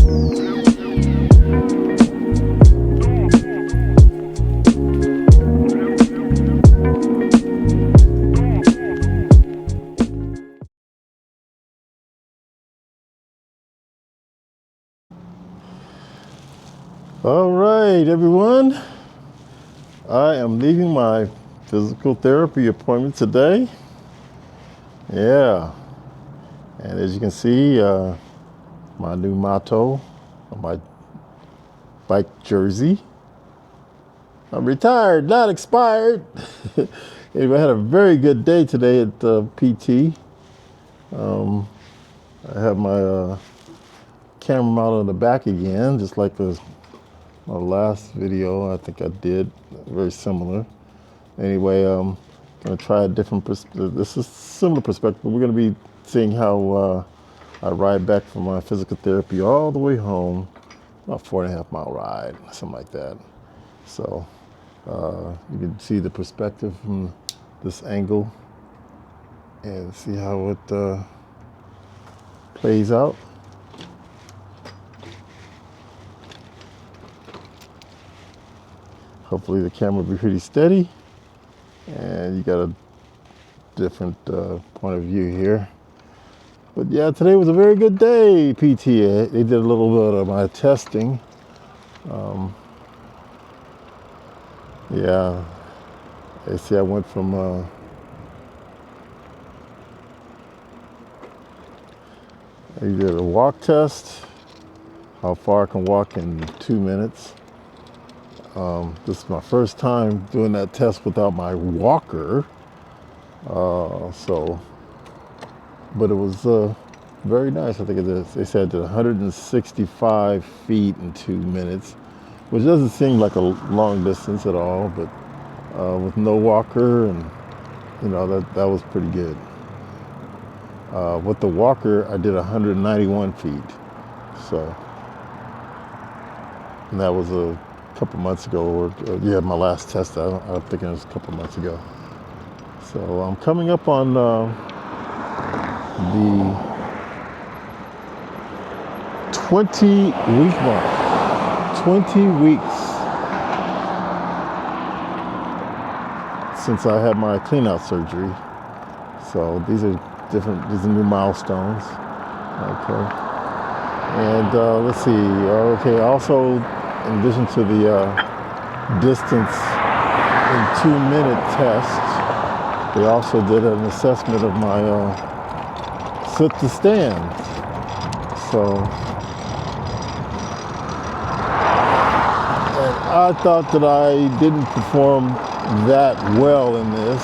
All right, everyone. I am leaving my physical therapy appointment today. Yeah, and as you can see, my new motto on my bike jersey: I'm retired, not expired. Anyway, I had a very good day today at PT. I have my camera mount on the back again, just like my last video. I think I did very similar. Anyway, I'm going to try a different perspective. This is similar perspective, but we're going to be seeing how I ride back from my physical therapy all the way home, about 4.5 mile ride, something like that. So you can see the perspective from this angle and see how it plays out. Hopefully the camera will be pretty steady, and you got a different point of view here. But yeah, today was a very good day, PT. They did a little bit of my testing. Yeah, they see I went from they did a walk test, how far I can walk in 2 minutes. This is my first time doing that test without my walker. But it was very nice. I think they said I did 165 feet in 2 minutes, which doesn't seem like a long distance at all, but with no walker, and that was pretty good. With the walker, I did 191 feet. So, and that was a couple months ago, or yeah, my last test. I'm thinking it was a couple months ago. So I'm coming up on the 20-week mark. 20 weeks since I had my clean-out surgery. So these are new milestones. Okay. And let's see. Okay. Also, in addition to the distance in 2-minute test, they also did an assessment of my sit to stand. So, and I thought that I didn't perform that well in this.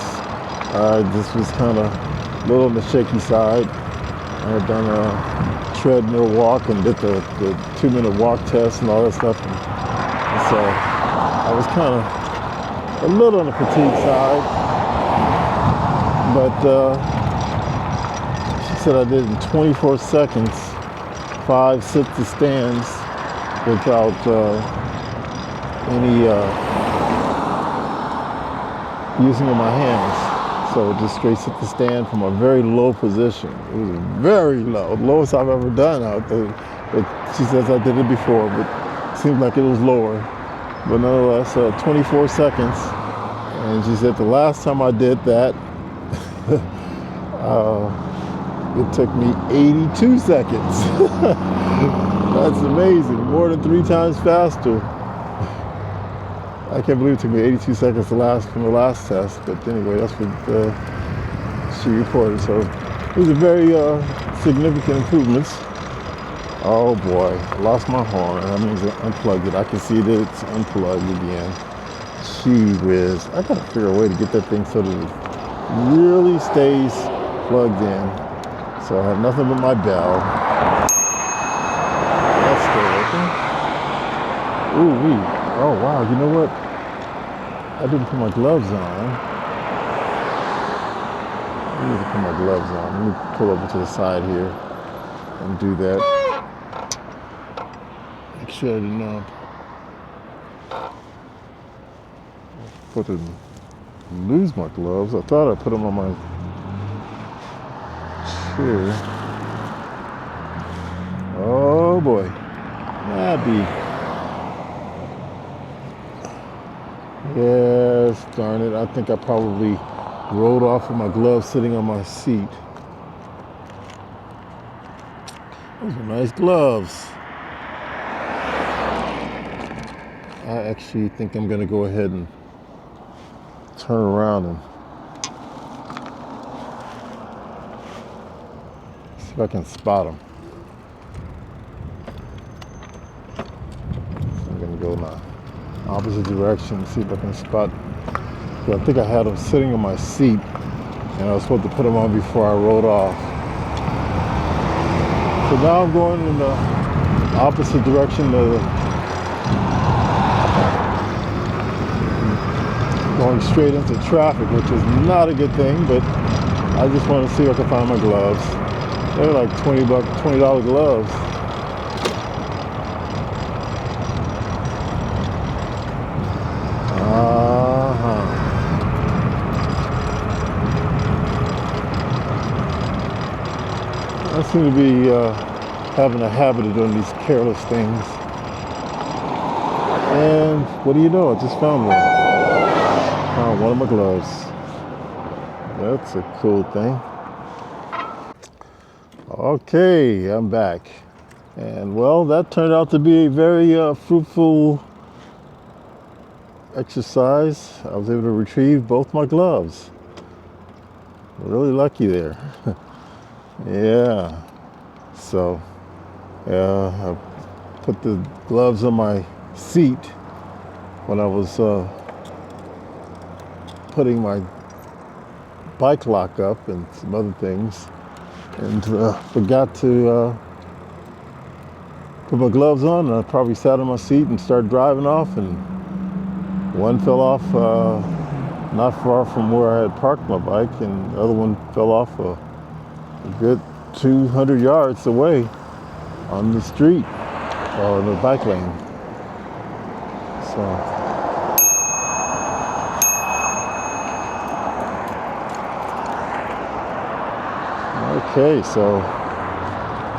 This was kind of a little on the shaky side. I had done a treadmill walk and did the 2-minute walk test and all that stuff. And so I was kind of a little on the fatigue side. But she said I did in 24 seconds, 5 sit-to stands without any using of my hands. So just straight sit to stand from a very low position. It was very low, lowest I've ever done out there. But she says I did it before, but it seemed like it was lower. But nonetheless, 24 seconds. And she said the last time I did that, it took me 82 seconds. That's amazing, more than 3 times faster. I can't believe it took me 82 seconds from the last test, but anyway, that's what she reported. So it was a very significant improvements. Oh boy, I lost my horn. That means I unplugged it. I can see that it's unplugged again. Gee whiz, I gotta figure a way to get that thing so that it really stays plugged in. So I have nothing but my bell. That's still working. Ooh wee. Oh wow, you know what? I didn't put my gloves on. I need to put my gloves on. Let me pull over to the side here and do that. Make sure I didn't lose my gloves. I thought I put them on my chair. Oh boy. Abby. Yes, darn it. I think I probably rolled off with my gloves sitting on my seat. Those are nice gloves. I actually think I'm going to go ahead and turn around and see if I can spot them. So I'm going to go in the opposite direction and see if I can spot. I think I had them sitting on my seat and I was supposed to put them on before I rolled off. So now I'm going in the opposite direction of going straight into traffic, which is not a good thing, but I just want to see if I can find my gloves. They're like $20 gloves. I seem to be having a habit of doing these careless things. And what do you know? I just found one. Found one of my gloves. That's a cool thing. Okay, I'm back. And well, that turned out to be a very fruitful exercise. I was able to retrieve both my gloves. Really lucky there. Yeah. So, I put the gloves on my seat when I was putting my bike lock up and some other things, and forgot to put my gloves on, and I probably sat on my seat and started driving off, and one fell off not far from where I had parked my bike, and the other one fell off a good 200 yards away on the street or in the bike lane. So okay, so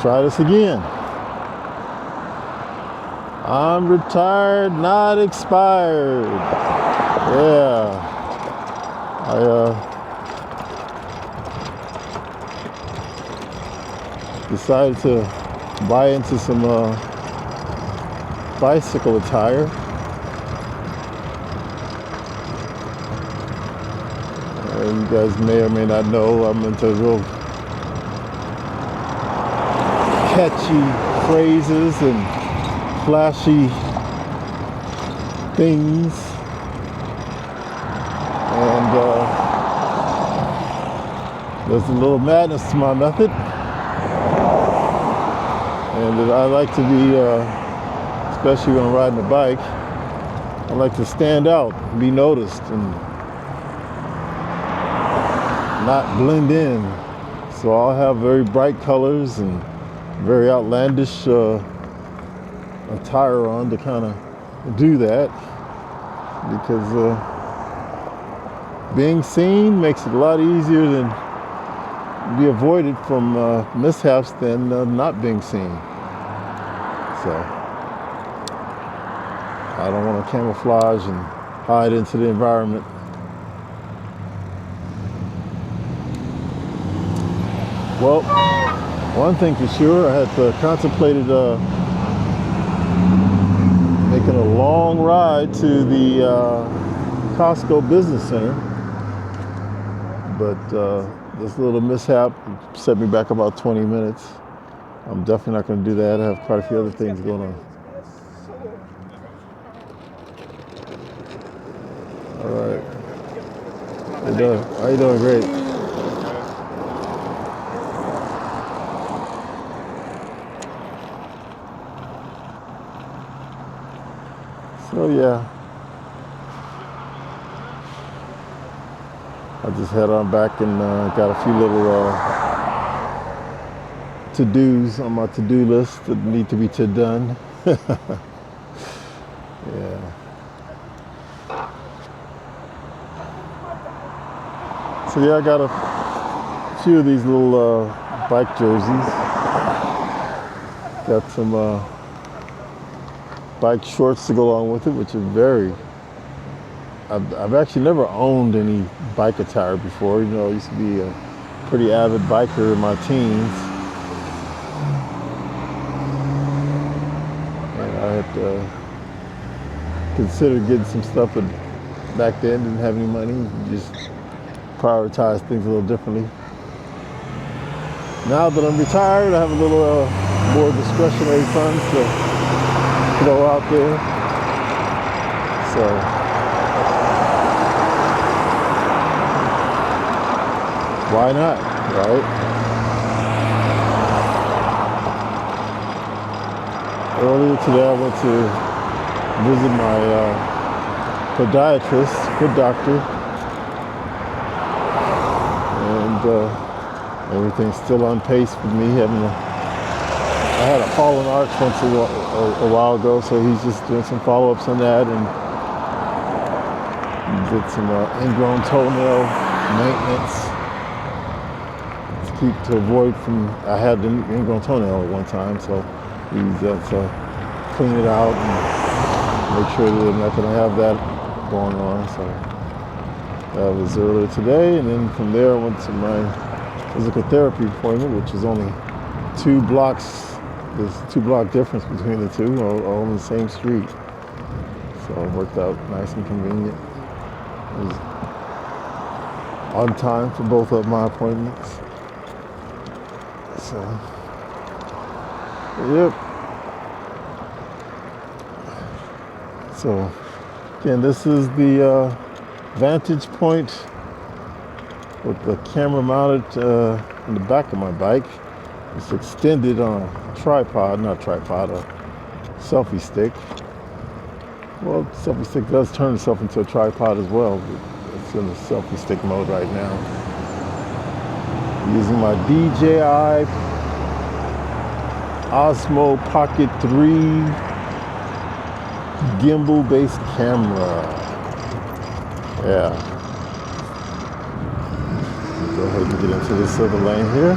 try this again. I'm retired, not expired. Yeah. I decided to buy into some bicycle attire. And you guys may or may not know I'm into real catchy phrases and flashy things. And there's a little madness to my method. And I like to be, especially when I'm riding a bike, I like to stand out, be noticed, and not blend in. So I'll have very bright colors and very outlandish attire on to kind of do that, because being seen makes it a lot easier than be avoided from mishaps than not being seen. So I don't want to camouflage and hide into the environment. Well, one thing for sure, I had contemplated making a long ride to the Costco Business Center, but this little mishap set me back about 20 minutes. I'm definitely not going to do that. I have quite a few other things going on. All right. How you doing? How you doing? Great. So yeah, I just head on back and got a few little to-dos on my to-do list that need to be done. Yeah. So yeah, I got a few of these little bike jerseys. Got some bike shorts to go along with it, which are very. I've actually never owned any bike attire before. You know, I used to be a pretty avid biker in my teens. And I had considered getting some stuff, but back then didn't have any money. Just prioritize things a little differently. Now that I'm retired, I have a little more discretionary funds to throw out there. So why not, right? Earlier today I went to visit my podiatrist, foot doctor, and everything's still on pace with me. I had a fallen arch once a while ago, so he's just doing some follow-ups on that, and did some ingrown toenail maintenance to avoid from. I had an ingrown toenail at one time, so he's clean it out and make sure that I'm not going to have that going on. So that was earlier today, and then from there I went to my physical therapy appointment, which is only 2 blocks. There's a 2-block difference between the two, all on the same street. So it worked out nice and convenient. It was on time for both of my appointments. So, yep. So, again, this is the vantage point with the camera mounted in the back of my bike. It's extended on a tripod, not a tripod, a selfie stick. Well, the selfie stick does turn itself into a tripod as well, but it's in the selfie stick mode right now. Using my DJI Osmo Pocket 3 gimbal-based camera. Yeah. Go ahead and get into this other lane here.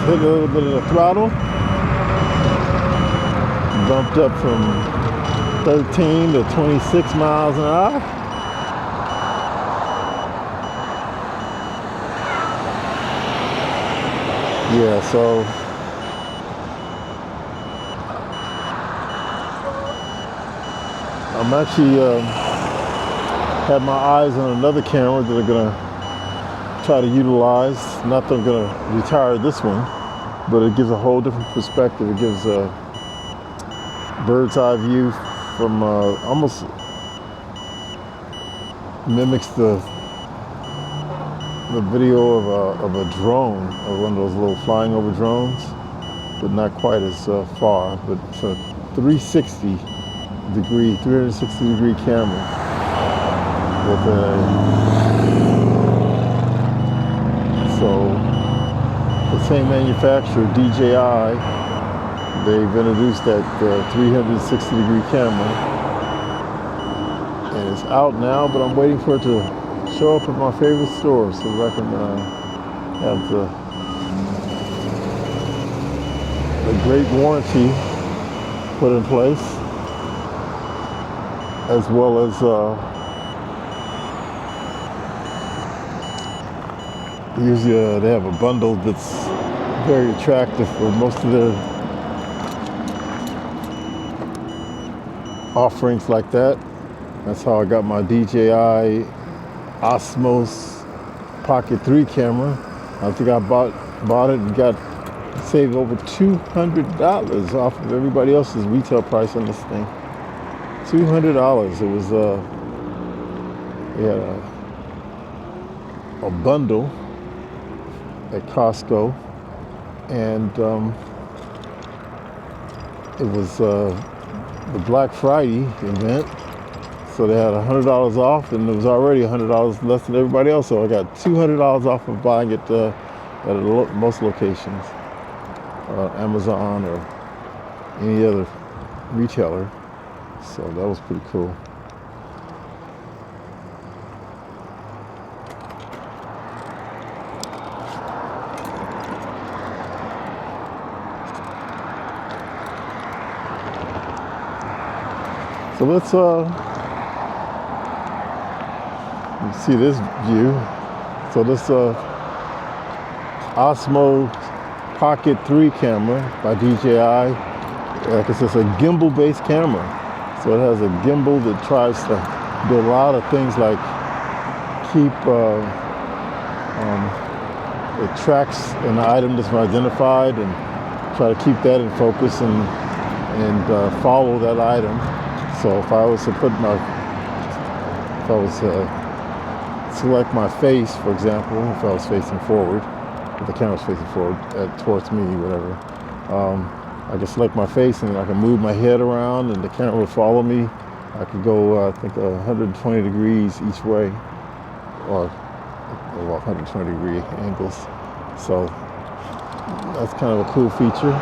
Hit a little bit of the throttle, bumped up from 13 to 26 miles an hour. Yeah, so I'm actually have my eyes on another camera that I'm gonna try to utilize. Not that I'm gonna retire this one, but it gives a whole different perspective. It gives a bird's eye view from almost mimics the video of a drone, or one of those little flying over drones, but not quite as far. But it's a 360 degree camera with so the same manufacturer, DJI, they've introduced that 360 degree camera, and it's out now, but I'm waiting for it to show up at my favorite store so that I can have the great warranty put in place, as well as usually they have a bundle that's very attractive for most of their offerings like that. That's how I got my DJI Osmo Pocket 3 camera. I think I bought it and saved over $200 off of everybody else's retail price on this thing. $200. It was we had a bundle at Costco, and it was the Black Friday event, so they had $100 off, and it was already $100 less than everybody else, so I got $200 off of buying it at most locations, Amazon or any other retailer. So that was pretty cool. let's you see this view. So this Osmo Pocket 3 camera by DJI. Like I said, it's a gimbal-based camera. So it has a gimbal that tries to do a lot of things like keep, it tracks an item that's been identified and try to keep that in focus and follow that item. So if I was to select my face, for example, if I was facing forward, if the camera's facing forward towards me, whatever, I could select my face and I can move my head around and the camera would follow me. I could go, I think, 120 degrees each way, or 120 degree angles. So that's kind of a cool feature.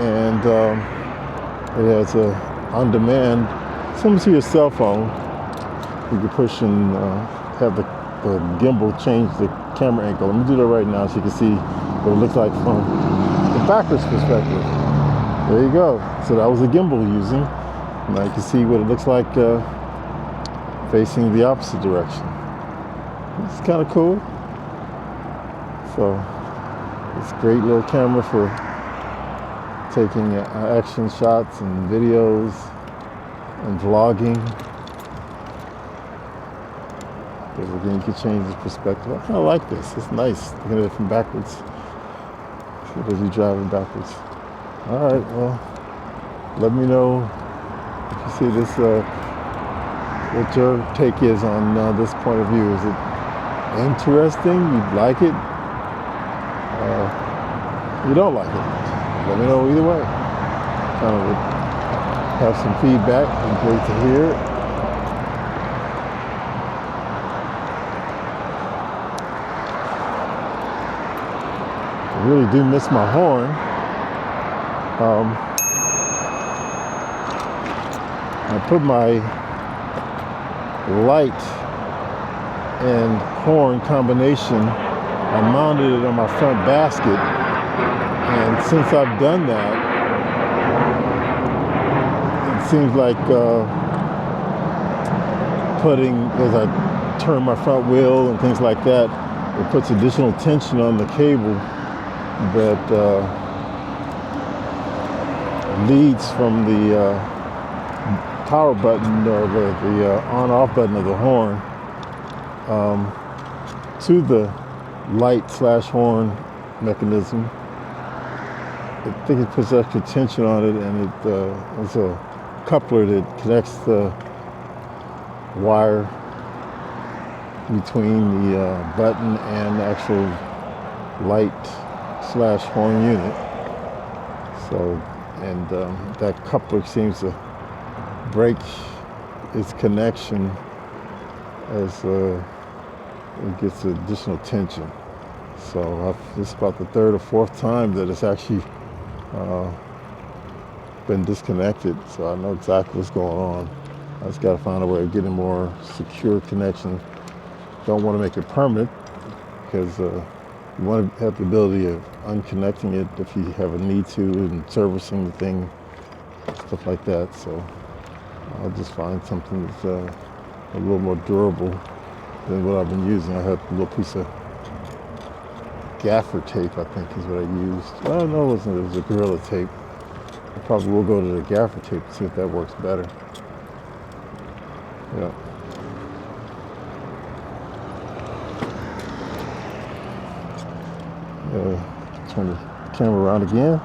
And it has a on-demand, similar to your cell phone. You can push and have the gimbal change the camera angle. Let me do that right now so you can see what it looks like from the backwards perspective. There you go. So that was a gimbal using. Now you can see what it looks like facing the opposite direction. It's kind of cool. So it's a great little camera for taking action shots and videos and vlogging. Because again, you can change the perspective. I kind of like this. It's nice looking at it from backwards. As you're driving backwards. All right, well, let me know if you see this, what your take is on this point of view. Is it interesting? You like it? You don't like it? Let me know either way. Kind of have some feedback. It'd be great to hear. I really do miss my horn. I put my light and horn combination, I mounted it on my front basket, and since I've done that, it seems like as I turn my front wheel and things like that, it puts additional tension on the cable that leads from the power button or the on-off button of the horn to the light/horn mechanism. I think it puts extra tension on it, and it's a coupler that connects the wire between the button and the actual light/horn unit. So, and that coupler seems to break its connection as it gets additional tension. So this is about the third or fourth time that it's actually been disconnected. So I know exactly what's going on. I just got to find a way of getting more secure connection. Don't want to make it permanent because you want to have the ability of unconnecting it if you have a need to and servicing the thing, stuff like that. So I'll just find something that's a little more durable than what I've been using. I had a little piece of gaffer tape, I think is what I used. Oh, no, it wasn't. It was a Gorilla tape. I probably will go to the gaffer tape to see if that works better. Yeah. Turn the camera around again.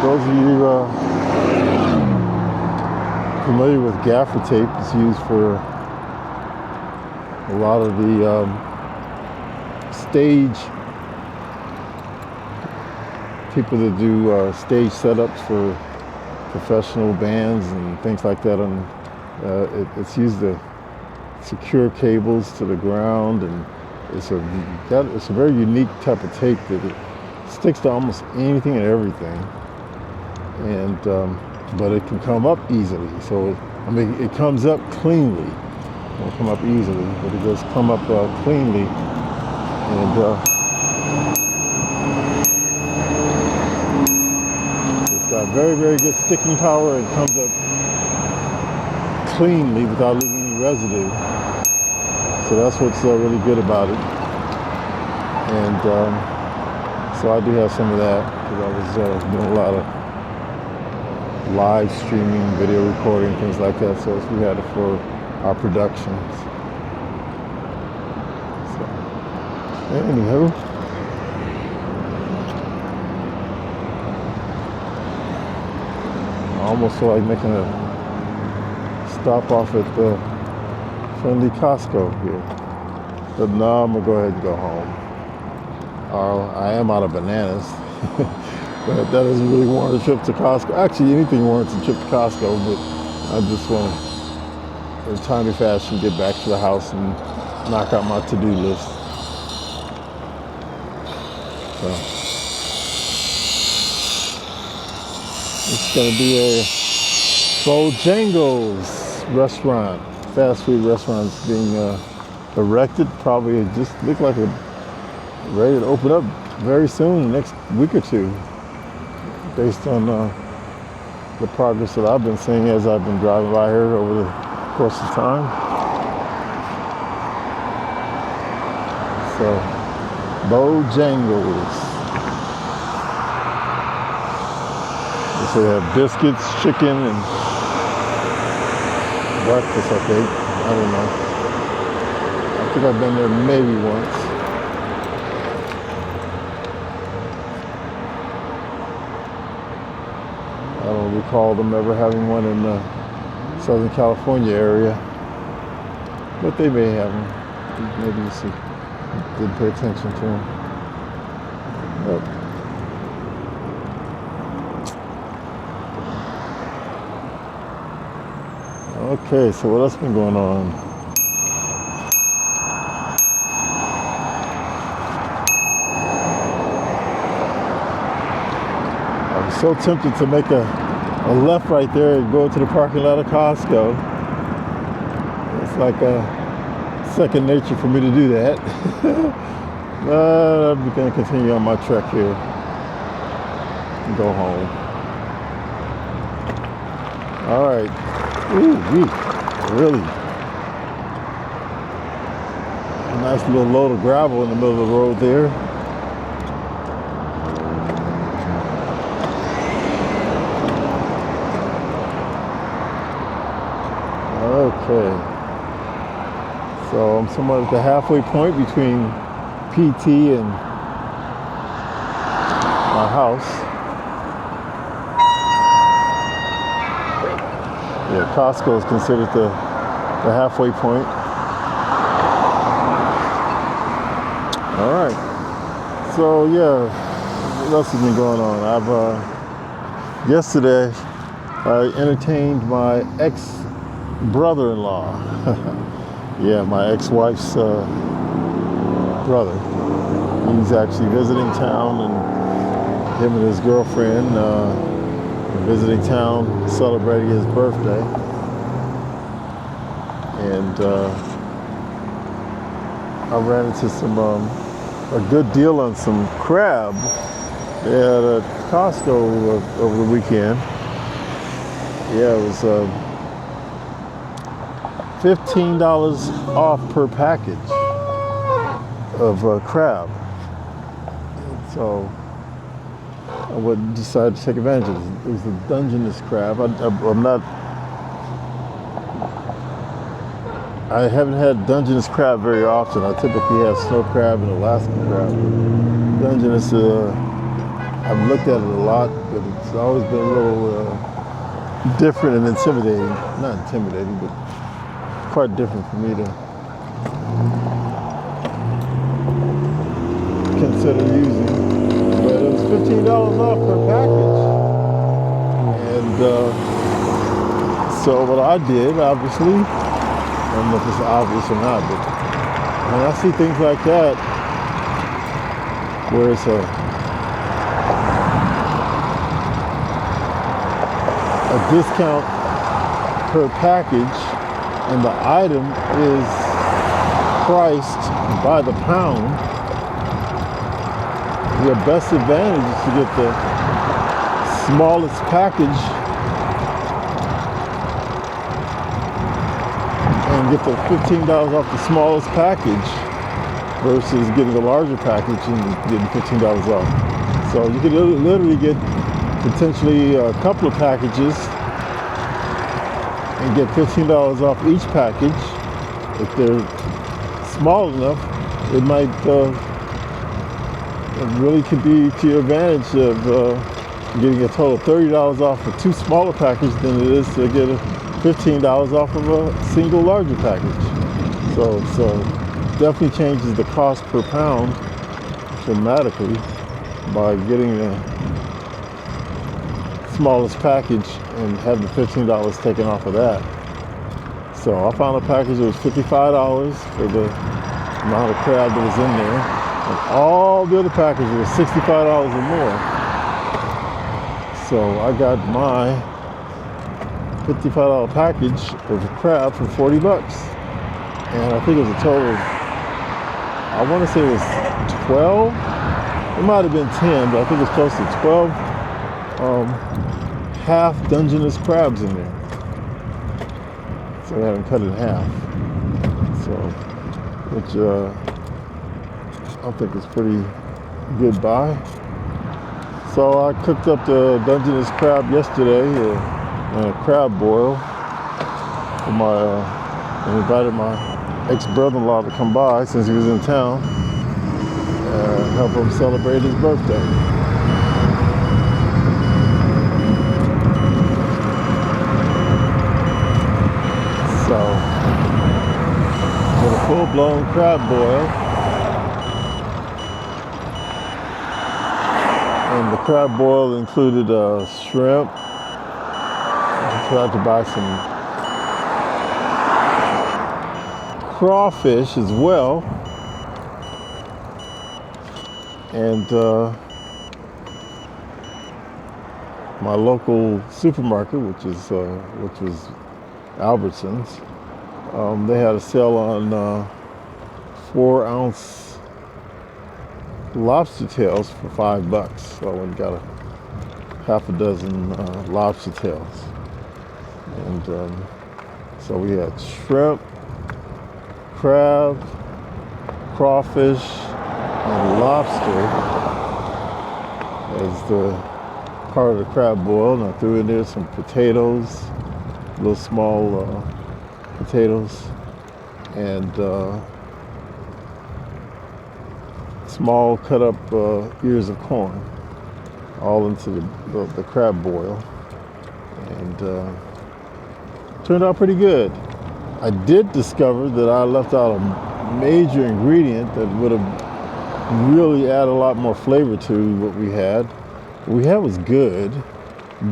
Those of you familiar with gaffer tape, it's used for a lot of the stage people that do stage setups for professional bands and things like that. And it's used to secure cables to the ground, and it's a very unique type of tape that it sticks to almost anything and everything. And but it can come up easily. So it comes up cleanly. It won't come up easily, but it does come up cleanly. And very, very good sticking power. It comes up cleanly without leaving any residue. So that's what's really good about it. And so I do have some of that because I was doing a lot of live streaming, video recording, things like that. So we had it for our productions. So, anywho, I almost feel like making a stop off at the friendly Costco here. But no, I'm gonna go ahead and go home. I am out of bananas. But that doesn't really warrant a trip to Costco. Actually, anything warrants a trip to Costco, but I just want to, in a timely fashion, get back to the house and knock out my to-do list. So, it's going to be a Bojangles restaurant, fast food restaurants being erected. Probably just look like it's ready to open up very soon, next week or two, based on the progress that I've been seeing as I've been driving by here over the course of time. So, Bojangles. So they have biscuits, chicken, and breakfast, I think. I don't know. I think I've been there maybe once. I don't recall them ever having one in the Southern California area, but they may have them. Maybe you see, didn't pay attention to them. But, okay, so what else been going on? I was so tempted to make a left right there and go to the parking lot of Costco. It's like second nature for me to do that. But I'm going to continue on my trek here and go home. All right. Ooh, really a nice little load of gravel in the middle of the road there. Okay, so I'm somewhat at the halfway point between PT and my house. Yeah, Costco is considered the halfway point. All right. So yeah, what else has been going on? Yesterday I entertained my ex-brother-in-law. Yeah, my ex-wife's brother. He's actually visiting town, and him and his girlfriend visiting town, celebrating his birthday, and I ran into a good deal on some crab at Costco over the weekend. Yeah, it was $15 off per package of crab, and so I would decide to take advantage of it. It was the Dungeness crab. I haven't had Dungeness crab very often. I typically have snow crab and Alaskan crab. Dungeness, I've looked at it a lot, but it's always been a little different and intimidating. Not intimidating, but quite different for me to consider using. But it was $15 off per package. And so what I did, obviously, I don't know if it's obvious or not, but when I see things like that, where it's a discount per package and the item is priced by the pound, your best advantage is to get the smallest package and get the $15 off the smallest package versus getting a larger package and getting $15 off. So you could literally get potentially a couple of packages and get $15 off each package. If they're small enough, it might it really could be to your advantage of getting a total of $30 off for two smaller packages than it is to get $15 off of a single larger package. So definitely changes the cost per pound dramatically by getting the smallest package and having $15 taken off of that. So I found a package that was $55 for the amount of crab that was in there, and all the other packages were $65 or more. So I got my $55 package of crab for $40, and I think it was a total, I want to say it was 12. It might have been 10, but I think it was close to 12 half Dungeness crabs in there. So I had them cut in half. So, which I think is pretty good buy. So I cooked up the Dungeness crab yesterday in a crab boil for and invited my ex-brother-in-law to come by since he was in town and help him celebrate his birthday. So, with a full-blown crab boil, and the crab boil included shrimp. I tried to buy some crawfish as well, and my local supermarket, which was Albertsons, they had a sale on 4-ounce lobster tails for $5. So I went and got a half a dozen lobster tails, and so we had shrimp, crab, crawfish, and lobster as the part of the crab boil. And I threw in there some potatoes, little small potatoes, and small cut up ears of corn, all into the crab boil, and turned out pretty good. I did discover that I left out a major ingredient that would have really added a lot more flavor to what we had. What we had was good,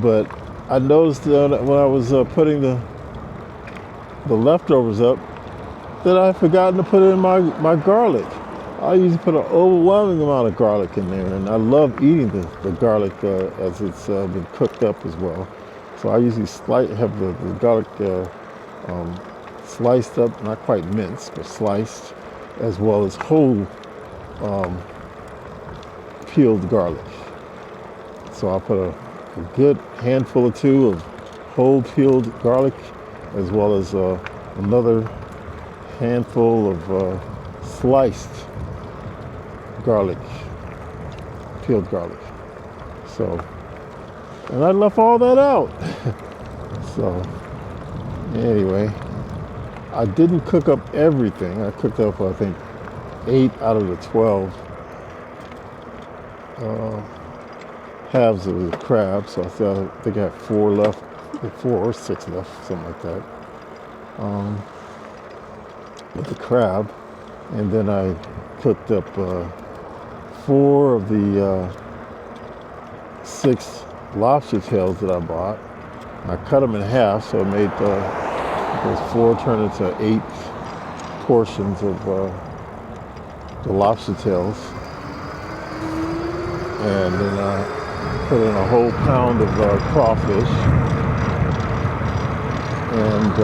but I noticed when I was putting the leftovers up that I had forgotten to put in my garlic. I usually put an overwhelming amount of garlic in there, and I love eating the garlic as it's been cooked up as well. So I usually have the garlic sliced up, not quite minced, but sliced, as well as whole peeled garlic. So I put a good handful or two of whole peeled garlic, as well as another handful of sliced garlic, peeled garlic. So, and I left all that out. So, anyway, I didn't cook up everything. I cooked up, I think, 8 out of the 12 halves of the crab. So I think I have 4 left, 4 or 6 left, something like that, with the crab. And then I cooked up 4 of the 6 lobster tails that I bought. I cut them in half, so it made those 4 turn into 8 portions of the lobster tails. And then I put in a whole pound of crawfish and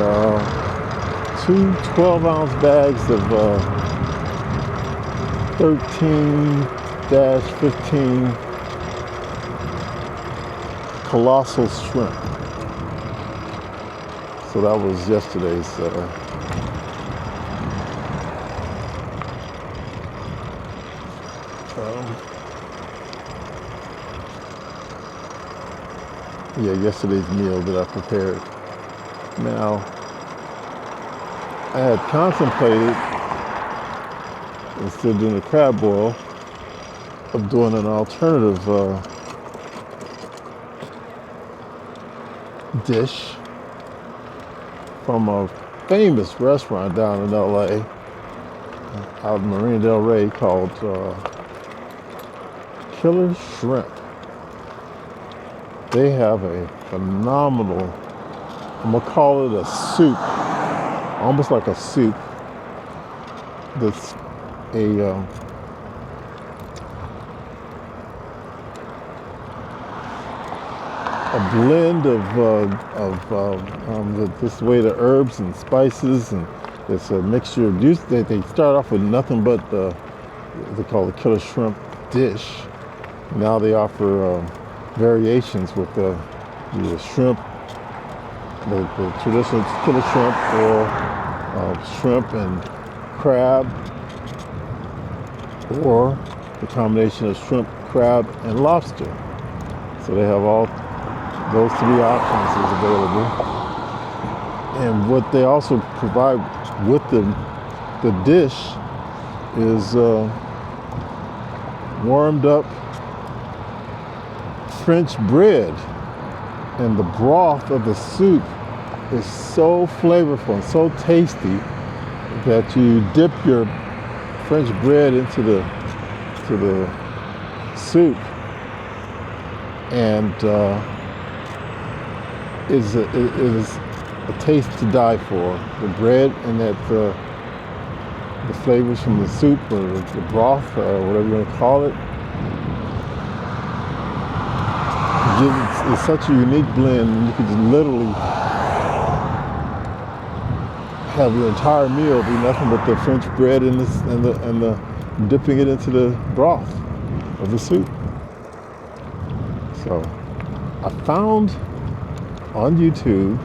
2 12-ounce bags of 13-15 colossal shrimp. So that was yesterday's. Yesterday's meal that I prepared. Now, I had contemplated, instead of doing a crab boil, of doing an alternative dish from a famous restaurant down in LA, out in Marina del Rey, called Killer Shrimp. They have a phenomenal, I'm gonna call it a soup, almost like a soup, that's a blend of this way the herbs and spices, and it's a mixture of juice. They start off with nothing but they call it Killer Shrimp dish. Now they offer variations with the shrimp, the traditional Killer Shrimp, or shrimp and crab, or the combination of shrimp, crab, and lobster. So they have all those three options is available. And what they also provide with the dish is warmed up French bread. And the broth of the soup is so flavorful and so tasty that you dip your French bread into the soup, and it is a taste to die for. The bread and that the flavors from the soup, or the broth, or whatever you want to call it, it's such a unique blend. You could just literally have your entire meal be nothing but the French bread and the dipping it into the broth of the soup. So I found on YouTube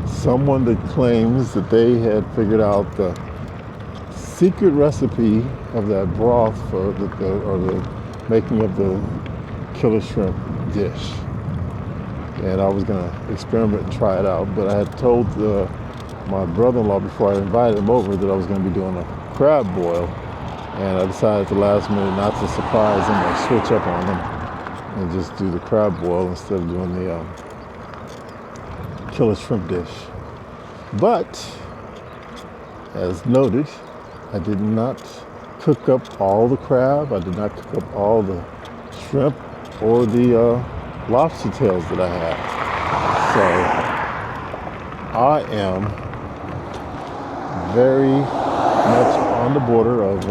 someone that claims that they had figured out the secret recipe of that broth for the making of the Killer Shrimp dish. And I was gonna experiment and try it out, but I had told my brother-in-law before I invited him over that I was gonna be doing a crab boil, and I decided at the last minute not to surprise him or switch up on him and just do the crab boil instead of doing the Killer Shrimp dish. But, as noted, I did not cook up all the crab, I did not cook up all the shrimp or the lobster tails that I had. So I am very much on the border of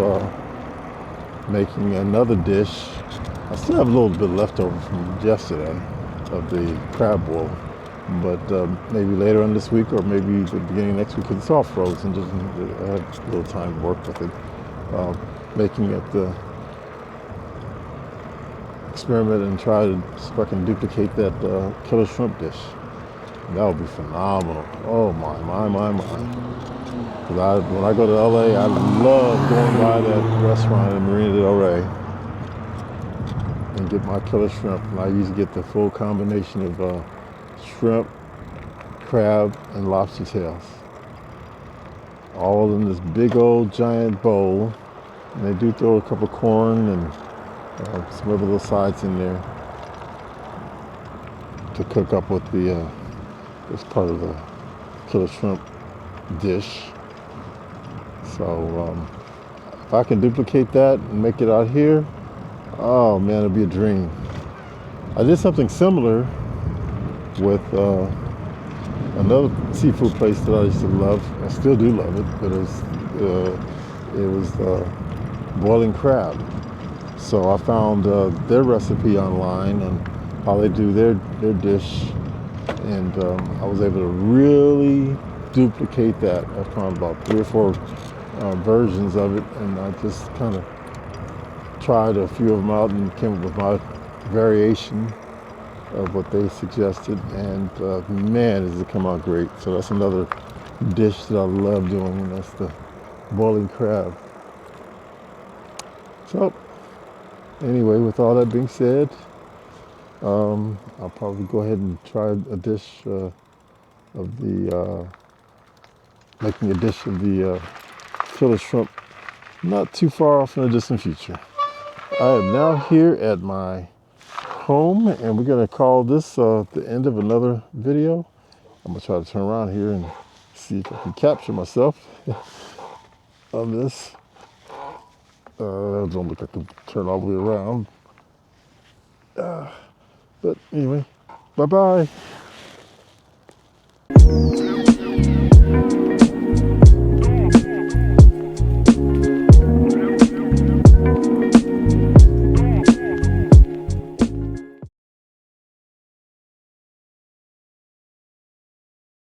making another dish. I still have a little bit left over from yesterday of the crab boil, but maybe later on this week, or maybe the beginning of next week, because it's all frozen, just I have a little time to work with it. Making it experiment and try to see if I can duplicate that Killer Shrimp dish. That would be phenomenal. Oh my. Because when I go to LA, I love going by that restaurant in Marina del Rey and get my Killer Shrimp. And I usually get the full combination of shrimp, crab, and lobster tails, all in this big old giant bowl. And they do throw a couple of corn and some other little sides in there to cook up with the this part of the Killer Shrimp dish. So if I can duplicate that and make it out here, oh man, it'll be a dream. I did something similar with another seafood place that I used to love. I still do love it, but it was boiling crab. So I found their recipe online and how they do their dish, and I was able to really duplicate that. I found about 3 or 4 versions of it, and I just kind of tried a few of them out and came up with my variation of what they suggested, and man, does it come out great. So that's another dish that I love doing, and that's the boiling crab. So anyway, with all that being said, I'll probably go ahead and try a dish of the making a dish of the fillet shrimp not too far off in the distant future. I am now here at my home, and we're going to call this the end of another video. I'm going to try to turn around here and see if I can capture myself on this. Don't look like I can turn all the way around. But anyway, bye-bye.